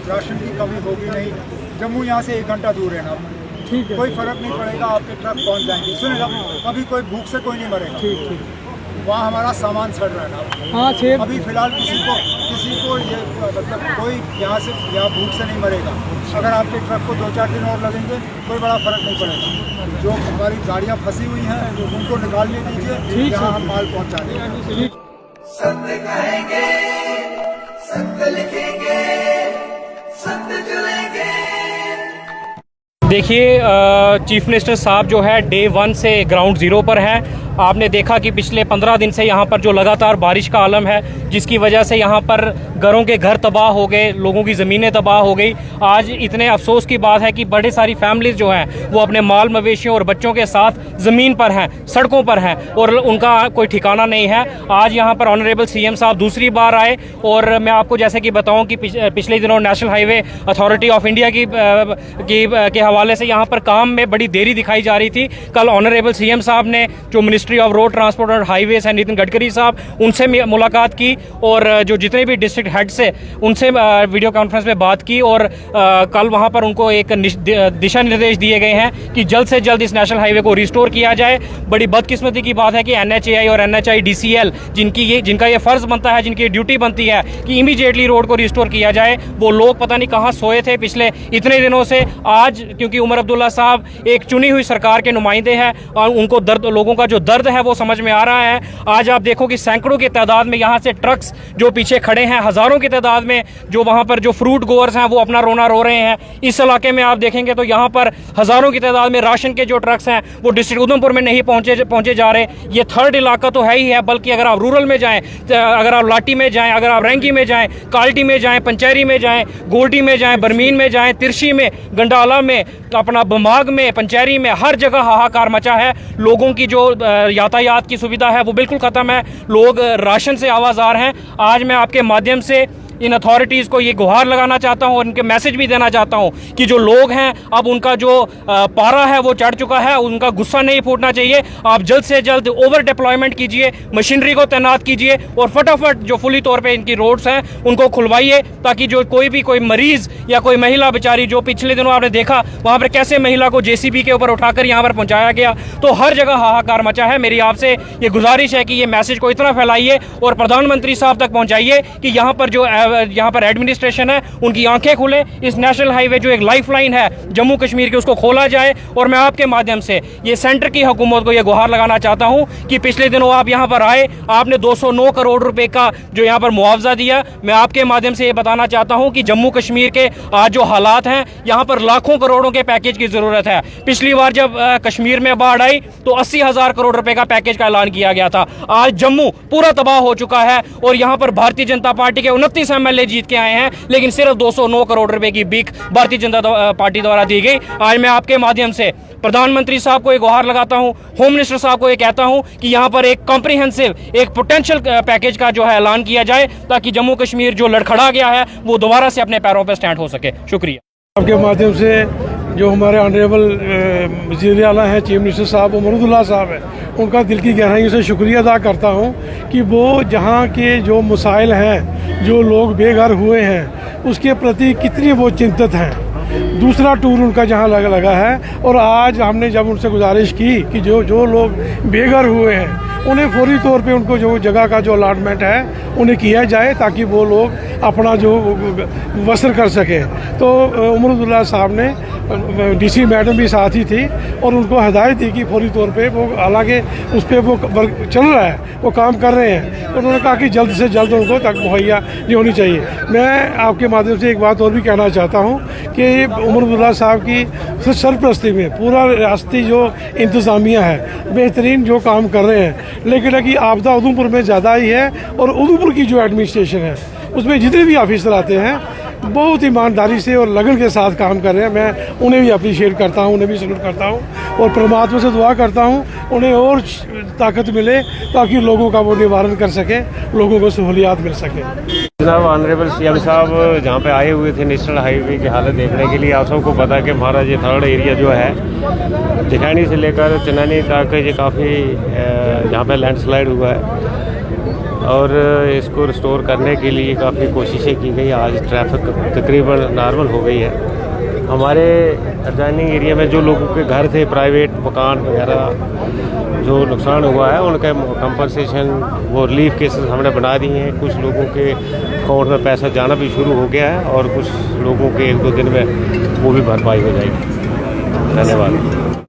Ration की कमी होगी नहीं। जम्मू यहाँ से 1 घंटा दूर है ना, ठीक है, कोई फर्क नहीं पड़ेगा, आपके ट्रक पहुँच जाएंगे। सुनेगा, अभी कोई भूख से कोई नहीं मरेगा। ठीक ठीक। वहाँ हमारा सामान सड़ रहा है ना। हाँ सेब अभी फिलहाल किसी को ये मतलब कोई यहाँ भूख से नहीं मरेगा। अगर आपके ट्रक को 2-4 दिन और लगेंगे कोई बड़ा फर्क नहीं पड़ेगा। जो हमारी गाड़ियाँ फंसी हुई हैं उनको निकालने दीजिए, यहाँ हम माल पहुँचा देंगे। सत्य कहेंगे, सत्य लिखेंगे, सत्य चलेंगे। देखिए चीफ मिनिस्टर साहब जो है डे 1 से ग्राउंड ज़ीरो पर हैं। आपने देखा कि पिछले 15 दिन से यहाँ पर जो लगातार बारिश का आलम है, जिसकी वजह से यहाँ पर घरों के घर तबाह हो गए, लोगों की ज़मीनें तबाह हो गई। आज इतने अफसोस की बात है कि बड़े सारी फैमिलीज़ जो हैं वो अपने माल मवेशियों और बच्चों के साथ ज़मीन पर हैं, सड़कों पर हैं और उनका कोई ठिकाना नहीं है। आज यहाँ पर ऑनरेबल सीएम साहब दूसरी बार आए और मैं आपको जैसे कि बताऊँ कि पिछले दिनों national highway authority of India के हवाले से यहाँ पर काम में बड़ी देरी दिखाई जा रही थी। कल ऑनरेबल सीएम साहब ने जो मिनिस्ट्री ऑफ रोड ट्रांसपोर्ट और हाईवेज है नितिन गडकरी साहब, उनसे मुलाकात की और जो जितने भी डिस्ट्रिक्ट हेड से उनसे वीडियो कॉन्फ्रेंस में बात की और कल वहां पर उनको एक दिशा निर्देश दिए गए हैं कि जल्द से जल्द इस नेशनल हाईवे को रिस्टोर किया जाए। बड़ी बदकिस्मती की बात है कि NHAI और NHIDCL जिनका ये फर्ज बनता है, जिनकी ड्यूटी बनती है कि इमीडिएटली रोड को रिस्टोर किया जाए, वो लोग पता नहीं कहाँ सोए थे पिछले इतने दिनों से। आज क्योंकि उमर अब्दुल्ला साहब एक चुनी हुई सरकार के नुमाइंदे हैं और उनको लोगों का जो दर्द है वो समझ में आ रहा है। आज आप देखो कि सैकड़ों की तादाद में यहाँ से ट्रक्स जो पीछे खड़े हैं, हजारों की तादाद में जो वहाँ पर जो फ्रूट गोअर्स हैं वो अपना रोना रो रहे हैं। इस इलाके में आप देखेंगे तो यहाँ पर हजारों की तादाद में राशन के जो ट्रक्स हैं वो डिस्ट्रिक्ट उधमपुर में नहीं पहुँचे जा रहे। ये थर्ड इलाका तो है ही है, बल्कि अगर आप रूरल में जाएँ, अगर आप लाटी में जाएँ, अगर आप रैंकी में जाएँ, काल्टी में जाएँ, पंचैरी में जाएँ, गोल्डी में जाएँ, बरमीन में जाएँ, तिरछी में, गंडाला में, अपना बमाग में, पंचैरी में, हर जगह हाहाकार मचा है। लोगों की जो यातायात की सुविधा है वो बिल्कुल ख़त्म है। लोग राशन से आवाज़ार हैं। आज मैं आपके माध्यम से इन अथॉरिटीज़ को ये गुहार लगाना चाहता हूँ और इनके मैसेज भी देना चाहता हूँ कि जो लोग हैं अब उनका जो पारा है वो चढ़ चुका है, उनका गुस्सा नहीं फूटना चाहिए। आप जल्द से जल्द ओवर डिप्लॉयमेंट कीजिए, मशीनरी को तैनात कीजिए और फटाफट जो फुली तौर पे इनकी रोड्स हैं उनको खुलवाइए, ताकि जो कोई मरीज़ या कोई महिला बेचारी, जो पिछले दिनों आपने देखा वहाँ पर कैसे महिला को JCB के ऊपर उठाकर यहाँ पर पहुँचाया गया, तो हर जगह हाहाकार मचा है। मेरी आपसे ये गुजारिश है कि ये मैसेज को इतना फैलाइए और प्रधानमंत्री साहब तक पहुँचाइए कि यहाँ पर एडमिनिस्ट्रेशन है उनकी आंखें खुले। इस नेशनल हाईवे जो एक लाइफलाइन है जम्मू कश्मीर की, उसको खोला जाए। और मैं आपके माध्यम से ये सेंटर की हुकूमत को ये गुहार लगाना चाहता हूं कि पिछले दिनों आप यहां पर आए, आपने 209 करोड़ रुपए का जो यहां पर मुआवजा दिया। मैं आपके माध्यम से ये बताना चाहता हूं कि जम्मू कश्मीर के आज जो हालात हैं, यहां पर लाखों करोड़ों के पैकेज की जरूरत है। पिछली बार जब कश्मीर में बाढ़ आई तो 80,000 करोड़ रुपए का पैकेज का ऐलान किया गया था। आज जम्मू पूरा तबाह हो चुका है और यहां पर भारतीय जनता पार्टी के 29 MLA जीत के आए हैं, लेकिन सिर्फ 209 करोड़ रुपए की भीख भारतीय जनता पार्टी द्वारा दी गई। आज मैं आपके माध्यम से प्रधानमंत्री साहब को एक गुहार लगाता हूं, होम मिनिस्टर साहब को ये कहता हूं कि यहां पर एक कॉम्प्रिहेंसिव, एक पोटेंशियल पैकेज का जो है ऐलान किया जाए, ताकि जम्मू कश्मीर जो लड़खड़ा गया है वो दोबारा से अपने पैरों पर स्टैंड हो सके। शुक्रिया। आपके माध्यम से जो हमारे ऑनरेबल वज़ीर आला हैं, चीफ मिनिस्टर साहब उमर अब्दुल्ला साहब हैं, उनका दिल की गहराइयों से शुक्रिया अदा करता हूं कि वो जहां के जो मसाइल हैं, जो लोग बेघर हुए हैं, उसके प्रति कितनी वो चिंतित हैं। दूसरा टूर उनका जहां लगा है और आज हमने जब उनसे गुजारिश की कि जो लोग बेघर हुए हैं उन्हें फौरी तौर पे उनको जो जगह का जो अलाटमेंट है उन्हें किया जाए, ताकि वो लोग अपना जो वसर कर सकें। तो उमर अब्दुल्ला साहब ने, DC मैडम भी साथ ही थी और उनको हिदायत दी कि फौरी तौर पे वो, हालांकि उस पर वो चल रहा है, वो काम कर रहे हैं, तो उन्होंने कहा कि जल्द से जल्द उनको तक मुहैया नहीं होनी चाहिए। मैं आपके माध्यम से एक बात और भी कहना चाहता हूँ कि उमर अब्दुल्ला साहब की सरपरस्ती में पूरा रियासती जो इंतज़ामिया है बेहतरीन जो काम कर रहे हैं, लेकिन आपदा उधमपुर में ज़्यादा ही है और उधमपुर की जो एडमिनिस्ट्रेशन है उसमें जितने भी ऑफिसर आते हैं बहुत ईमानदारी से और लगन के साथ काम कर रहे हैं। मैं उन्हें भी अप्रिशिएट करता हूं, उन्हें भी सल्यूट करता हूं और परमात्मा से दुआ करता हूं उन्हें और ताकत मिले, ताकि लोगों का वो निवारण कर सके, लोगों को सहूलियात मिल सके। जनाब ऑनरेबल CM साहब जहाँ पे आए हुए थे नेशनल हाईवे की हालत देखने के लिए, आप सबको पता है कि हमारा ये थर्ड एरिया जो है दिखानी से लेकर चनैनी तक ये काफ़ी जहाँ पे लैंडस्लाइड हुआ है और इसको रिस्टोर करने के लिए काफ़ी कोशिशें की गई। आज ट्रैफिक तकरीबन नॉर्मल हो गई है। हमारे एडजॉइनिंग एरिया में जो लोगों के घर थे, प्राइवेट मकान वगैरह जो नुकसान हुआ है, उनका कंपनसेशन वो रिलीफ केसेस हमने बना दिए हैं। कुछ लोगों के अकाउंट में पैसा जाना भी शुरू हो गया है और कुछ लोगों के 1-2 दिन में वो भी भरपाई हो जाएगी। धन्यवाद।